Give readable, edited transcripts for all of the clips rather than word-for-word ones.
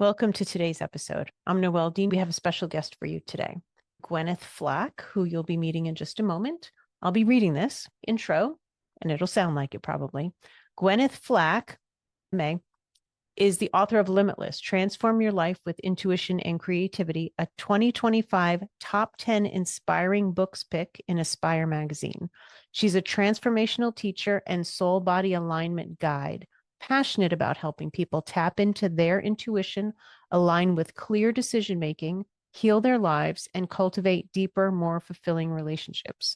Welcome to today's episode. I'm Noelle Dean. We have a special guest for you today, Gwyneth Flack, who you'll be meeting in just a moment. I'll be reading this intro, and it'll sound like it probably. Gwyneth Flack, May, is the author of Limitless, Transform Your Life with Intuition and Creativity, a 2025 top 10 inspiring books pick in Aspire magazine. She's a transformational teacher and soul body alignment guide, passionate about helping people tap into their intuition, align with clear decision making, heal their lives, and cultivate deeper, more fulfilling relationships.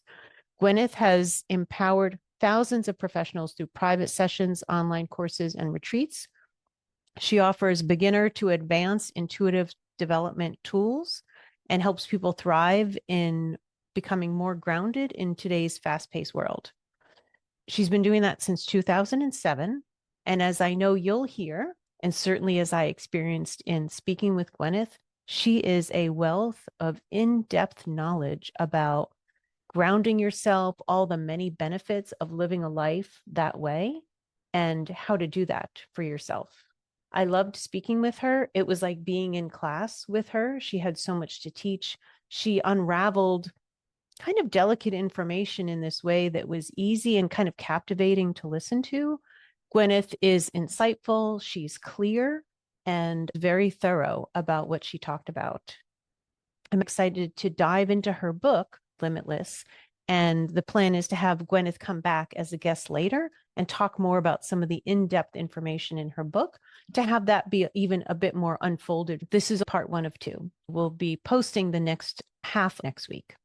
Gwyneth has empowered thousands of professionals through private sessions, online courses, and retreats. She offers beginner to advanced intuitive development tools and helps people thrive in becoming more grounded in today's fast-paced world. She's been doing that since 2007. And as I know you'll hear, and certainly as I experienced in speaking with Gwyneth, she is a wealth of in-depth knowledge about grounding yourself, all the many benefits of living a life that way, and how to do that for yourself. I loved speaking with her. It was like being in class with her. She had so much to teach. She unraveled kind of delicate information in this way that was easy and kind of captivating to listen to. Gwyneth is insightful. She's clear and very thorough about what she talked about. I'm excited to dive into her book, Limitless. And the plan is to have Gwyneth come back as a guest later and talk more about some of the in-depth information in her book to have that be even a bit more unfolded. This is part 1 of 2. We'll be posting the next half next week.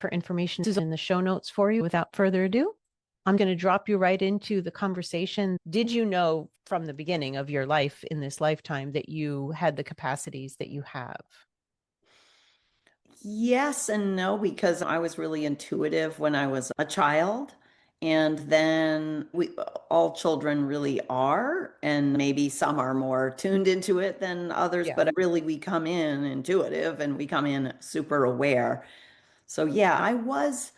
For information is in the show notes for you. Without further ado, I'm going to drop you right into the conversation. Did you know from the beginning of your life in this lifetime that you had the capacities that you have? Yes and no, because I was really intuitive when I was a child. And then all children really are, and maybe some are more tuned into it than others, Yeah. but really we come in intuitive and we come in super aware. So yeah, I was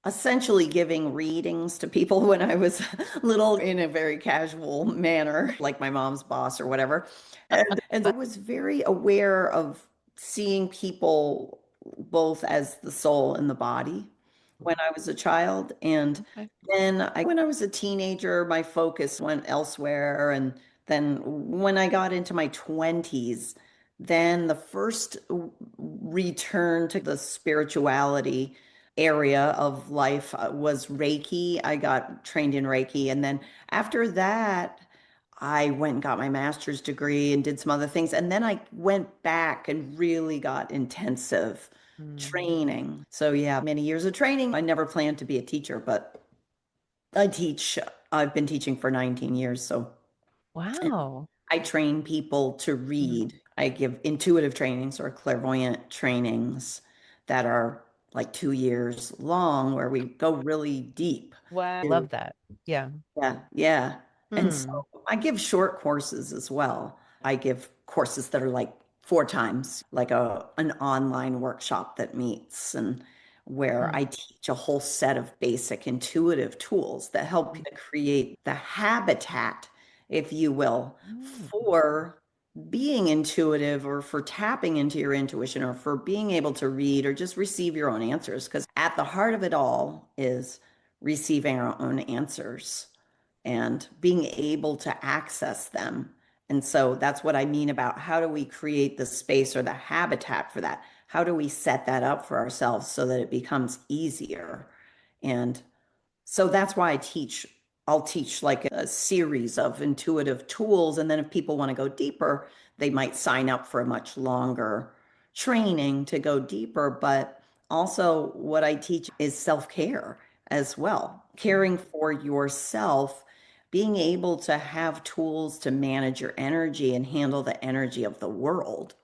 essentially giving readings to people when I was little in a very casual manner, like my mom's boss or whatever. And I was very aware of seeing people both as the soul and the body when I was a child. And Okay. when I was a teenager, my focus went elsewhere. And then when I got into my 20s, then the first return to the spirituality area of life was Reiki. I got trained in Reiki. And then after that, I went and got my master's degree and did some other things. And then I went back and really got intensive training. So, yeah, many years of training. I never planned to be a teacher, but I teach. I've been teaching for 19 years. So Wow. I train people to read. I give intuitive trainings or clairvoyant trainings that are like 2 years long, where we go really deep. Wow. Love that. Yeah. Yeah, yeah. And so Hmm. I give short courses as well. I give courses that are like 4 times, like an online workshop that meets and where I teach a whole set of basic intuitive tools that help you to create the habitat, if you will, for being intuitive or for tapping into your intuition or for being able to read or just receive your own answers. Because at the heart of it all is receiving our own answers and being able to access them. And so that's what I mean about how do we create the space or the habitat for that? How do we set that up for ourselves so that it becomes easier? And so that's why I'll teach like a series of intuitive tools. And then if people want to go deeper, they might sign up for a much longer training to go deeper. But also, what I teach is self care as well, caring for yourself, being able to have tools to manage your energy and handle the energy of the world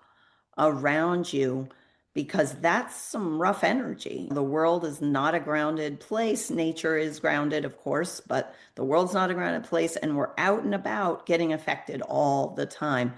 around you because that's some rough energy. The world is not a grounded place. Nature is grounded, of course, but the world's not a grounded place. And we're out and about getting affected all the time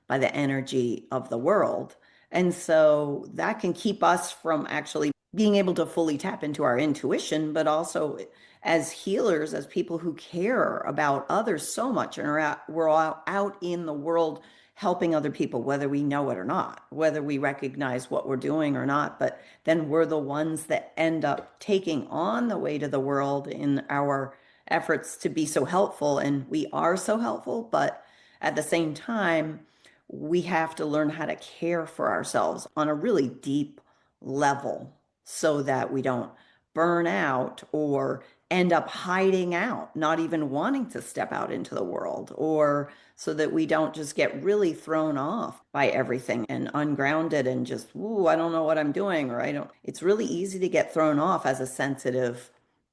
by the energy of the world. And so that can keep us from actually being able to fully tap into our intuition, but also as healers, as people who care about others so much and we're all out in the world helping other people, whether we know it or not, whether we recognize what we're doing or not. But then we're the ones that end up taking on the weight of the world in our efforts to be so helpful. And we are so helpful, but at the same time, we have to learn how to care for ourselves on a really deep level so that we don't burn out or end up hiding out, not even wanting to step out into the world, or so that we don't just get really thrown off by everything and ungrounded and just, ooh, I don't know what I'm doing, or I don't. It's really easy to get thrown off as a sensitive,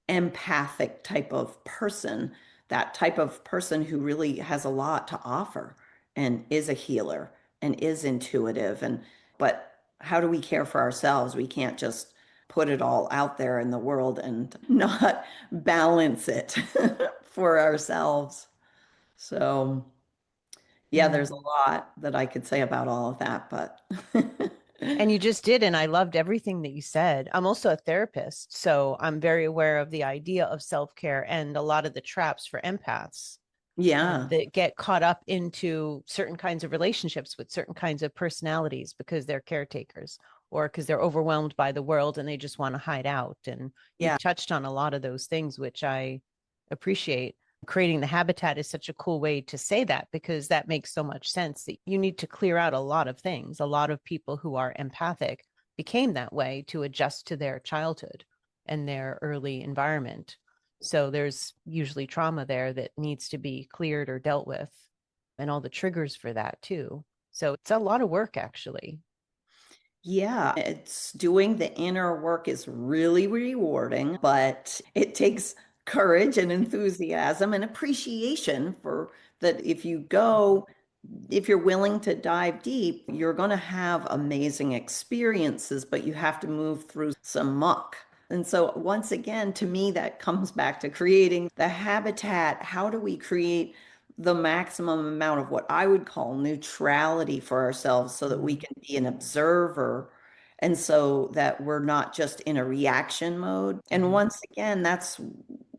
empathic type of person, that type of person who really has a lot to offer and is a healer and is intuitive. And but how do we care for ourselves? We can't just put it all out there in the world and not balance it for ourselves. So yeah, there's a Mm. lot that I could say about all of that, but And you just did, and I loved everything that you said. I'm also a therapist, so I'm very aware of the idea of self-care and a lot of the traps for empaths yeah, that get caught up into certain kinds of relationships with certain kinds of personalities because they're caretakers or because they're overwhelmed by the world and they just want to hide out. And yeah. you've touched on a lot of those things, which I appreciate. Creating the habitat is such a cool way to say that because that makes so much sense that you need to clear out a lot of things. A lot of people who are empathic became that way to adjust to their childhood and their early environment. So there's usually trauma there that needs to be cleared or dealt with, and all the triggers for that too. So it's a lot of work, actually. Yeah, it's doing the inner work is really rewarding, but it takes courage and enthusiasm and appreciation for that. If you're willing to dive deep, you're going to have amazing experiences, but you have to move through some muck. And so, once again, to me, that comes back to creating the habitat. How do we create the maximum amount of what I would call neutrality for ourselves so that we Mm. can be an observer and so that we're not just in a reaction mode? And Mhm. once again, that's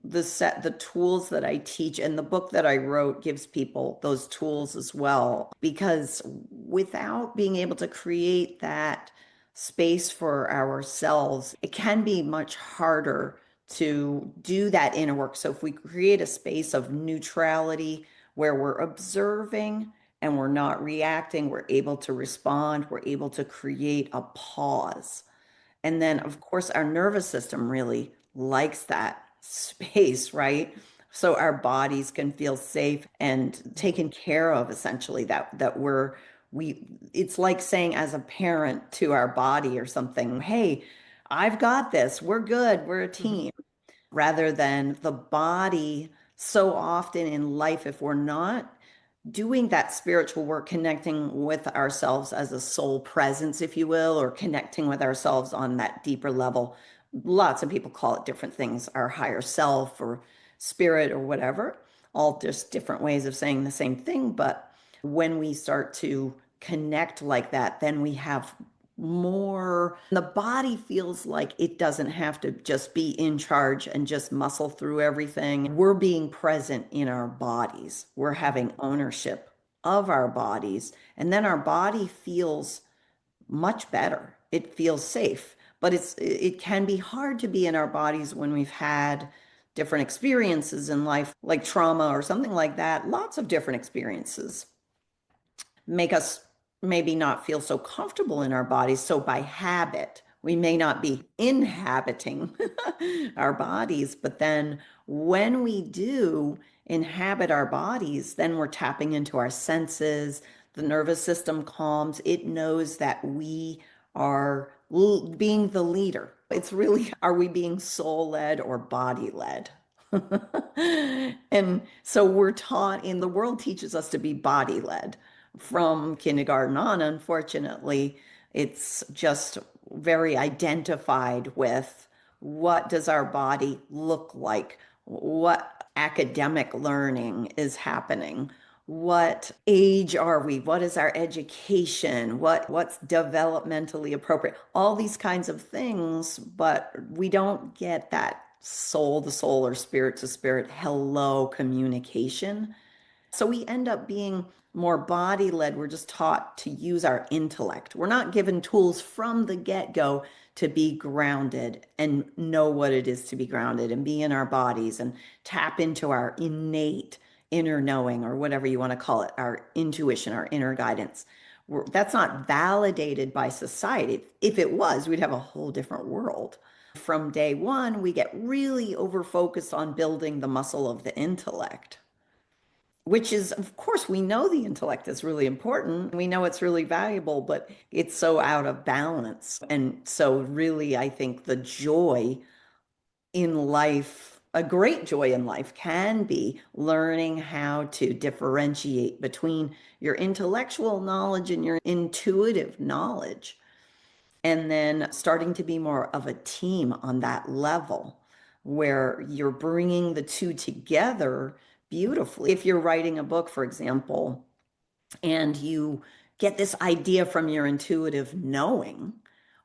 the tools that I teach and the book that I wrote gives people those tools as well. Because without being able to create that space for ourselves, it can be much harder to do that inner work. So if we create a space of neutrality where we're observing and we're not reacting, we're able to respond, we're able to create a pause. And then, of course, our nervous system really likes that space, right? So our bodies can feel safe and taken care of, essentially, that we it's like saying as a parent to our body or something, hey, I've got this, we're good, we're a Mhm. team, rather than the body so often in life, if we're not doing that spiritual work, connecting with ourselves as a soul presence, if you will, or connecting with ourselves on that deeper level. Lots of people call it different things, our higher self or spirit or whatever, all just different ways of saying the same thing. But when we start to connect like that, then we have more, the body feels like it doesn't have to just be in charge and just muscle through everything. We're being present in our bodies, we're having ownership of our bodies, and then our body feels much better. It feels safe, but it can be hard to be in our bodies when we've had different experiences in life, like trauma or something like that. Lots of different experiences make us maybe not feel so comfortable in our bodies. So by habit, we may not be inhabiting our bodies, but then when we do inhabit our bodies, then we're tapping into our senses. The nervous system calms. It knows that we are being the leader. It's really, are we being soul led or body led? And so we're taught in the world teaches us to be body led from kindergarten on. Unfortunately, it's just very identified with what does our body look like? What academic learning is happening? What age are we? What is our education? What's developmentally appropriate? All these kinds of things, but we don't get that soul to soul or spirit to spirit hello communication. So we end up being more body led. We're just taught to use our intellect. We're not given tools from the get-go to be grounded and know what it is to be grounded and be in our bodies and tap into our innate inner knowing, or whatever you want to call it, our intuition, our inner guidance. That's not validated by society. If it was, we'd have a whole different world. From day one, we get really over focused on building the muscle of the intellect, which is, of course, we know the intellect is really important. We know it's really valuable, but it's so out of balance. And so, really, I think the joy in life, a great joy in life, can be learning how to differentiate between your intellectual knowledge and your intuitive knowledge, and then starting to be more of a team on that level where you're bringing the two together beautifully. If you're writing a book, for example, and you get this idea from your intuitive knowing,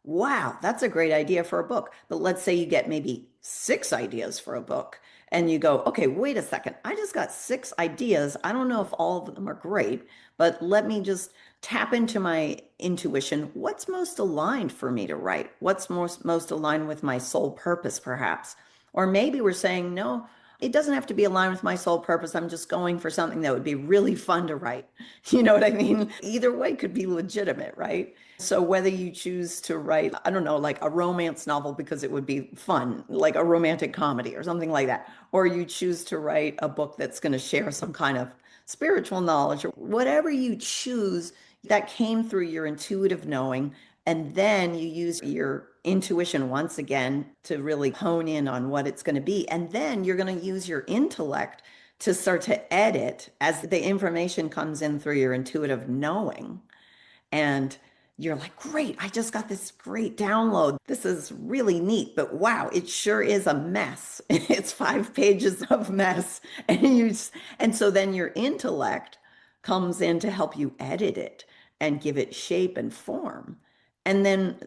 wow, that's a great idea for a book. But let's say you get maybe 6 ideas for a book and you go, okay, wait a second. I just got 6 ideas. I don't know if all of them are great, but let me just tap into my intuition. What's most aligned for me to write? What's most aligned with my soul purpose, perhaps? Or maybe we're saying, no, it doesn't have to be aligned with my soul purpose. I'm just going for something that would be really fun to write. You know what I mean? Either way could be legitimate, right? So whether you choose to write, I don't know, like a romance novel because it would be fun, like a romantic comedy or something like that, or you choose to write a book that's going to share some kind of spiritual knowledge, or whatever you choose, that came through your intuitive knowing. And then you use your intuition once again to really hone in on what it's going to be. And then you're going to use your intellect to start to edit as the information comes in through your intuitive knowing. And you're like, great, I just got this great download. This is really neat, but wow, it sure is a mess. It's 5 pages of mess. And so then your intellect comes in to help you edit it and give it shape and form. And then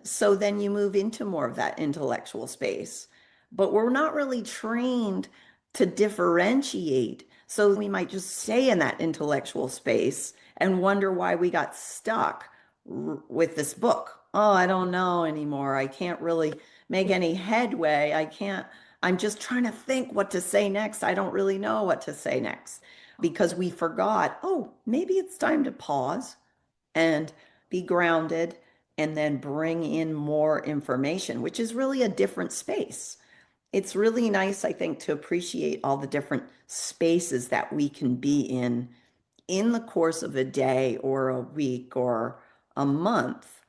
you move into more of that intellectual space. But we're not really trained to differentiate. So we might just stay in that intellectual space and wonder why we got stuck with this book. Oh, I don't know anymore. I can't really make any headway. I'm just trying to think what to say next. I don't really know what to say next because we forgot, oh, maybe it's time to pause and be grounded and then bring in more information, which is really a different space. It's really nice, I think, to appreciate all the different spaces that we can be in the course of a day or a week or a month,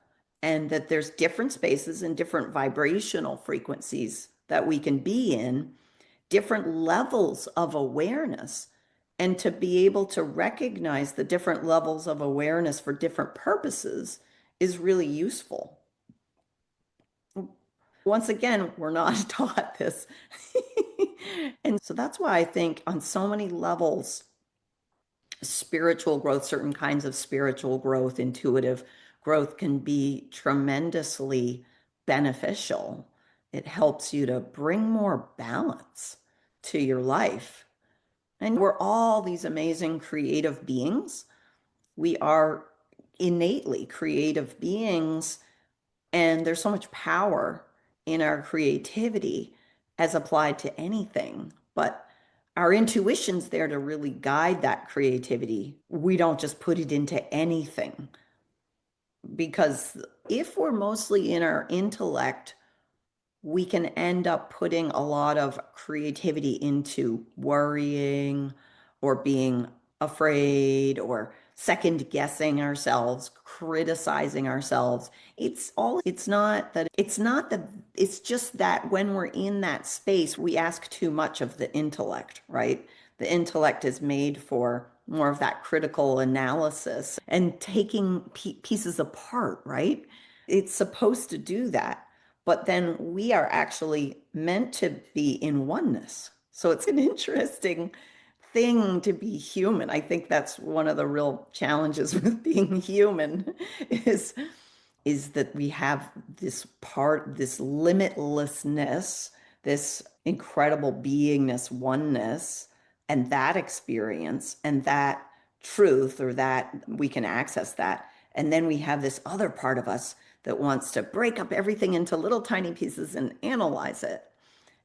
and that there's different spaces and different vibrational frequencies that we can be in, different levels of awareness. And to be able to recognize the different levels of awareness for different purposes is really useful. Once again, we're not taught this. And so that's why I think on so many levels, spiritual growth, certain kinds of spiritual growth, intuitive growth can be tremendously beneficial. It helps you to bring more balance to your life. And we're all these amazing creative beings. We are innately creative beings, and there's so much power in our creativity as applied to anything. But our intuition's there to really guide that creativity. We don't just put it into anything. Because if we're mostly in our intellect, we can end up putting a lot of creativity into worrying or being afraid or second guessing ourselves, criticizing ourselves. It's just that when we're in that space, we ask too much of the intellect, right? The intellect is made for more of that critical analysis and taking pieces apart, right? It's supposed to do that. But then we are actually meant to be in oneness. So it's an interesting thing to be human. I think that's one of the real challenges with being human is is that we have this part, this limitlessness, this incredible beingness, oneness, and that experience and that truth, or that we can access that. And then we have this other part of us that wants to break up everything into little tiny pieces and analyze it.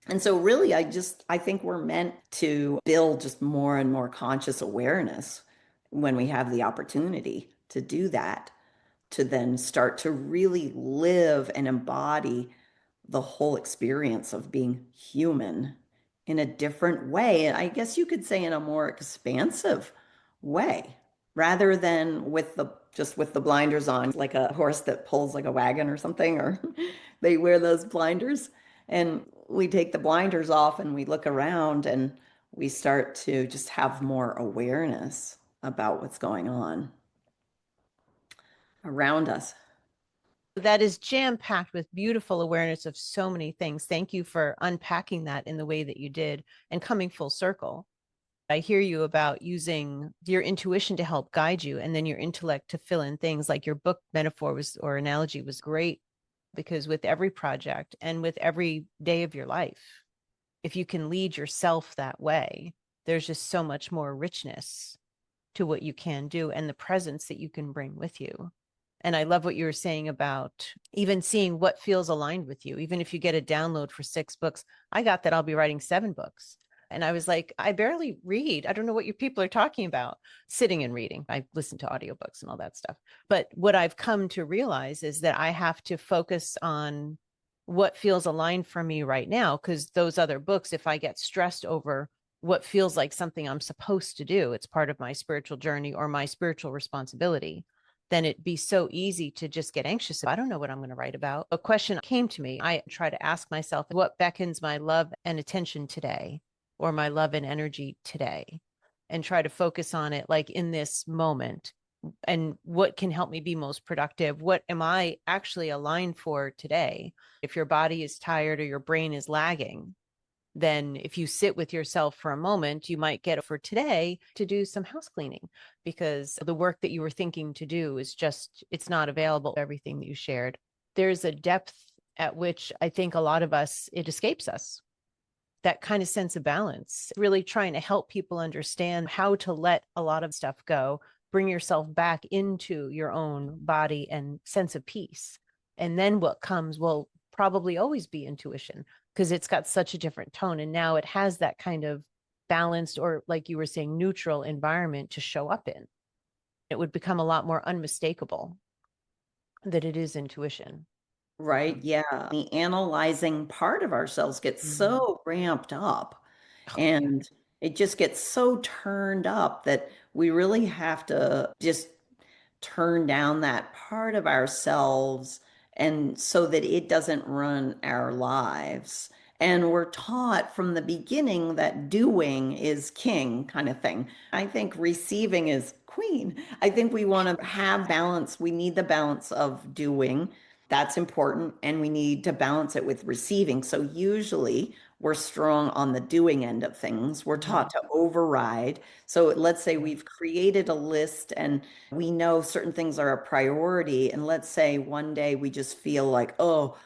And so really I think we're meant to build just more and more conscious awareness when we have the opportunity to do that, to then start to really live and embody the whole experience of being human in a different way. And I guess you could say in a more expansive way, rather than with the just with the blinders on, like a horse that pulls like a wagon or something, or they wear those blinders. And we take the blinders off and we look around and we start to just have more awareness about what's going on around us. That is jam packed with beautiful awareness of so many things. Thank you for unpacking that in the way that you did and coming full circle. I hear you about using your intuition to help guide you and then your intellect to fill in things. Like your book metaphor was, or analogy was great, because with every project and with every day of your life, if you can lead yourself that way, there's just so much more richness to what you can do and the presence that you can bring with you. And I love what you were saying about even seeing what feels aligned with you. Even if you get a download for 6 books, I got that I'll be writing 7 books. And I was like, I barely read. I don't know what you people are talking about sitting and reading. I listen to audiobooks and all that stuff. But what I've come to realize is that I have to focus on what feels aligned for me right now. Because those other books, if I get stressed over what feels like something I'm supposed to do, it's part of my spiritual journey or my spiritual responsibility, then it'd be so easy to just get anxious. I don't know what I'm going to write about. A question came to me. I try to ask myself, what beckons my love and attention today, or my love and energy today, and try to focus on it like in this moment. And what can help me be most productive? What am I actually aligned for today? If your body is tired or your brain is lagging, then if you sit with yourself for a moment, you might get for today to do some house cleaning, because the work that you were thinking to do is just, it's not available. Everything that you shared, there's a depth at which I think a lot of us, it escapes us, that kind of sense of balance, really trying to help people understand how to let a lot of stuff go, bring yourself back into your own body and sense of peace. And then what comes will probably always be intuition, because it's got such a different tone. And now it has that kind of balanced, or like you were saying, neutral environment to show up in. It would become a lot more unmistakable that it is intuition. Right. Yeah. The analyzing part of ourselves gets Mhm. so ramped up, Oh, yeah. and it just gets so turned up that we really have to just turn down that part of ourselves, and so that it doesn't run our lives. And we're taught from the beginning that doing is king, kind of thing. I think receiving is queen. I think we want to have balance. We need the balance of doing. That's important. And we need to balance it with receiving. So usually we're strong on the doing end of things. We're taught Mhm. to override. So let's say Yeah. we've created a list and we know certain things are a priority. And let's say one day we just feel like, oh,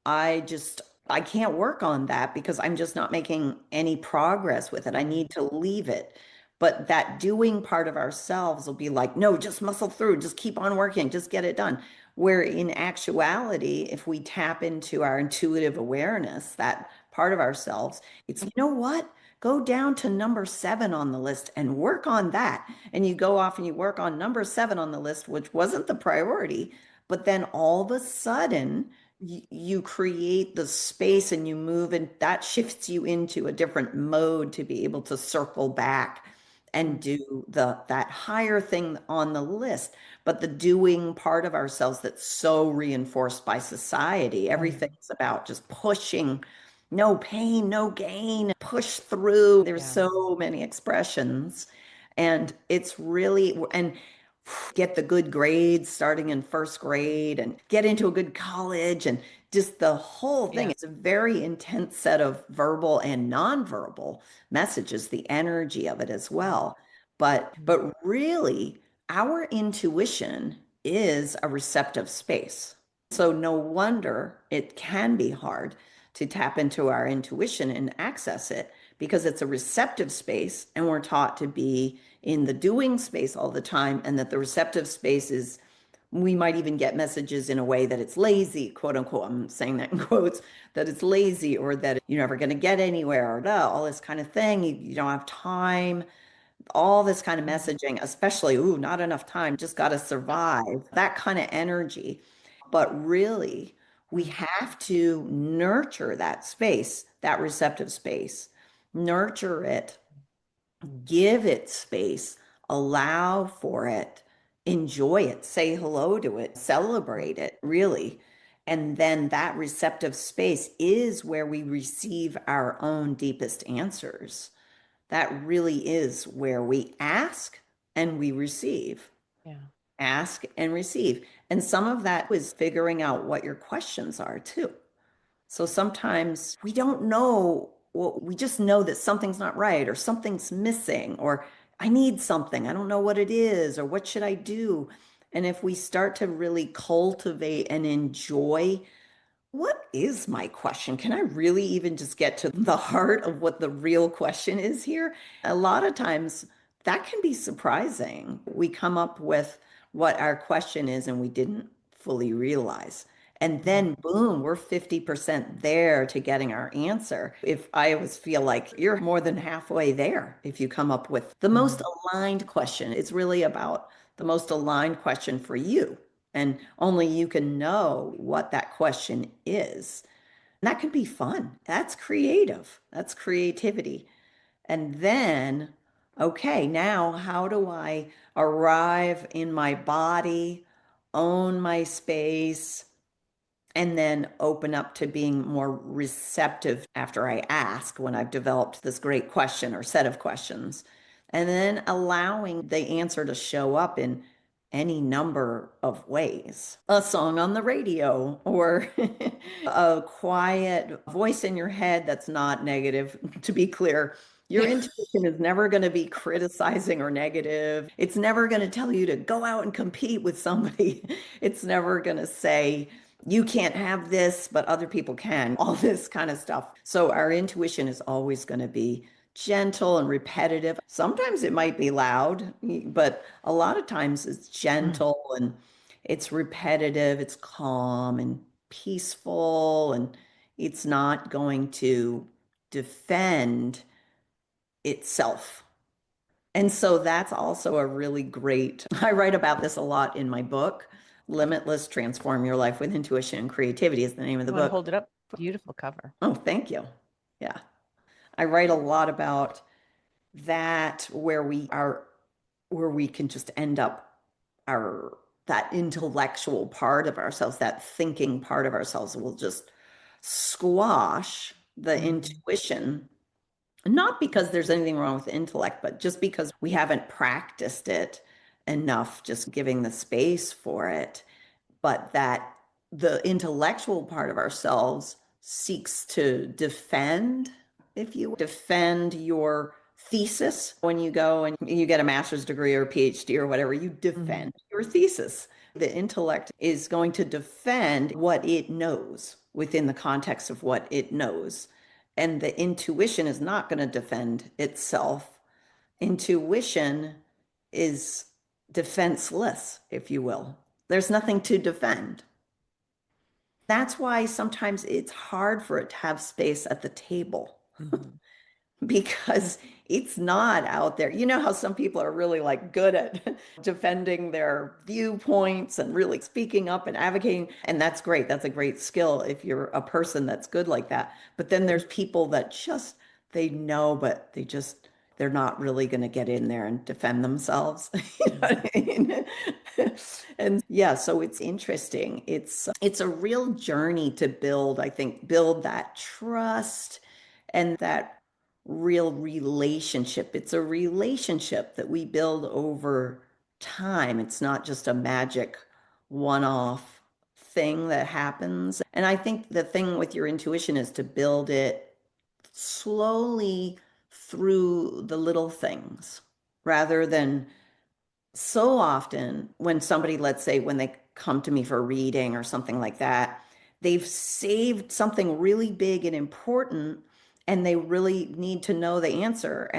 I just, I can't work on that because I'm just not making any progress with it. I Mhm. need to leave it. But that doing part of ourselves will be like, no, just muscle through, just keep on working, just get it done. Where in actuality, if we tap into our intuitive awareness, that part of ourselves, it's, you know what? Go down to number 7 on the list and work on that. And you go off and you work on number 7 on the list, which wasn't the priority. But then all of a sudden, you create the space and you move, and that shifts you into a different mode to be able to circle back and Mhm. do the that higher thing on the list. But the doing part of ourselves that's so reinforced by society, Oh, yeah. everything's about just pushing, no pain, no gain, push through. There's Yeah. so many expressions. And it's really, and get the good grades starting in first grade and get into a good college and just the whole thing. Yeah. It's a very intense set of verbal and nonverbal messages, the energy of it as well. Mhm. But really, our intuition is a receptive space. So no wonder it can be hard to tap into our intuition and access it because it's a receptive space and we're taught to be in the doing space all the time, and that the receptive space is, we might even get messages in a way that it's lazy, quote unquote. I'm saying that in quotes, that it's lazy or that you're never going to get anywhere or all this kind of thing. You don't have time, all this kind of Mhm. messaging, especially, ooh, not enough time, just got to survive, that kind of energy. But really, we Mhm. have to nurture that space, that receptive space, nurture it, give it space, allow for it, enjoy it, say hello to it, celebrate it, really. And then that receptive space is where we receive our own deepest answers. That really is where we ask and we receive, Yeah. ask and receive. And some of that is figuring out what your questions are too. So sometimes we don't know, well, we just know that something's not right or something's missing or I need something. I don't know what it is or what should I do? And if we start to really cultivate and enjoy, what is my question? Can I really even just get to the heart of what the real question is here? A lot of times that can be surprising. We come up with what our question is and we didn't fully realize. And Mhm. then, boom, we're 50% there to getting our answer. If I always feel like you're more than halfway there, if you come up with the most Mhm. aligned question, it's really about the most aligned question for you. And only you can know what that question is. And that can be fun. That's creative. That's creativity. And then, okay, now how do I arrive in my body, own my space, and then open up to being more receptive after I ask when I've developed this great question or set of questions. And then allowing the answer to show up in any number of ways. A song on the radio or a quiet voice in your head that's not negative, to be clear. Your intuition is never going to be criticizing or negative. It's never going to tell you to go out and compete with somebody. It's never going to say, you can't have this, but other people can, all this kind of stuff. So our intuition is always going to be gentle and repetitive. Sometimes it might be loud, but a lot of times it's Mhm. gentle and it's repetitive, it's calm and peaceful, and it's not going to defend itself. And so that's also a really great, I write about this a lot in my book. Limitless Transform Your Life with Intuition and Creativity is the name of the You want to book. hold it up? Beautiful cover. Oh, thank you. Yeah. I write a lot about that where we can just end up our that intellectual part of ourselves, that thinking part of ourselves will just squash the Mhm. intuition. Not because there's anything wrong with intellect, but just because we haven't practiced it enough, just giving the space for it. But that the intellectual part of ourselves seeks to defend, if you defend your thesis when you go and you get a master's degree or a PhD or whatever, you Mhm. defend your thesis. The intellect is going to defend what it knows within the context of what it knows. And the intuition is not going to defend itself. Intuition is defenseless, if you will. There's nothing to defend. That's why sometimes it's hard for it to have space at the table Mhm. because it's not out there. You know how some people are really like good at defending their viewpoints and really speaking up and advocating, and that's great. That's a great skill if you're a person that's good like that. But then there's people that just they know, but they're not really going to get in there and defend themselves. You know Mhm. what I mean? And yeah, so it's interesting. It's a real journey to build, I think, build that trust and that real relationship. It's a relationship that we build over time. It's not just a magic one-off thing that happens. And I think the thing with your intuition is to build it slowly through the little things rather than so often when somebody, let's say, when they come to me for a reading or something like that, they've saved something really big and important and they really need to know the answer.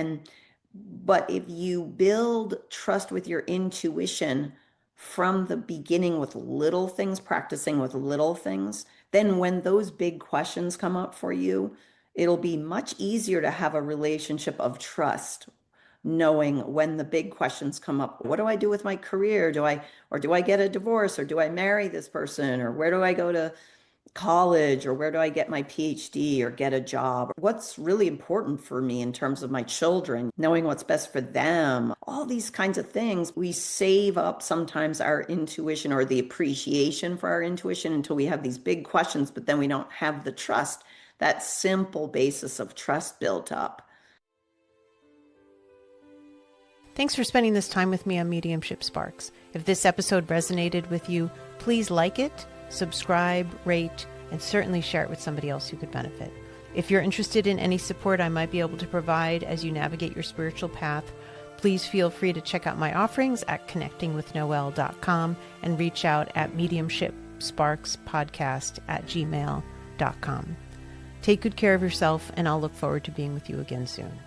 But if you build trust with your intuition from the beginning with little things, practicing with little things, then when those big questions come up for you, it'll be much easier to have a relationship of trust, knowing when the big questions come up. What do I do with my career? Do I get a divorce, or do I marry this person, or where do I go to college, or where do I get my PhD or get a job? What's really important for me in terms of my children, knowing what's best for them, all these kinds of things. We save up sometimes our intuition or the appreciation for our intuition until we have these big questions, but then we don't have the trust, that simple basis of trust built up. Thanks for spending this time with me on Mediumship Sparks. If this episode resonated with you, please like it, subscribe, rate, and certainly share it with somebody else who could benefit. If you're interested in any support I might be able to provide as you navigate your spiritual path, please feel free to check out my offerings at connectingwithnoelle.com and reach out at mediumshipsparkspodcast@gmail.com. Take good care of yourself, and I'll look forward to being with you again soon.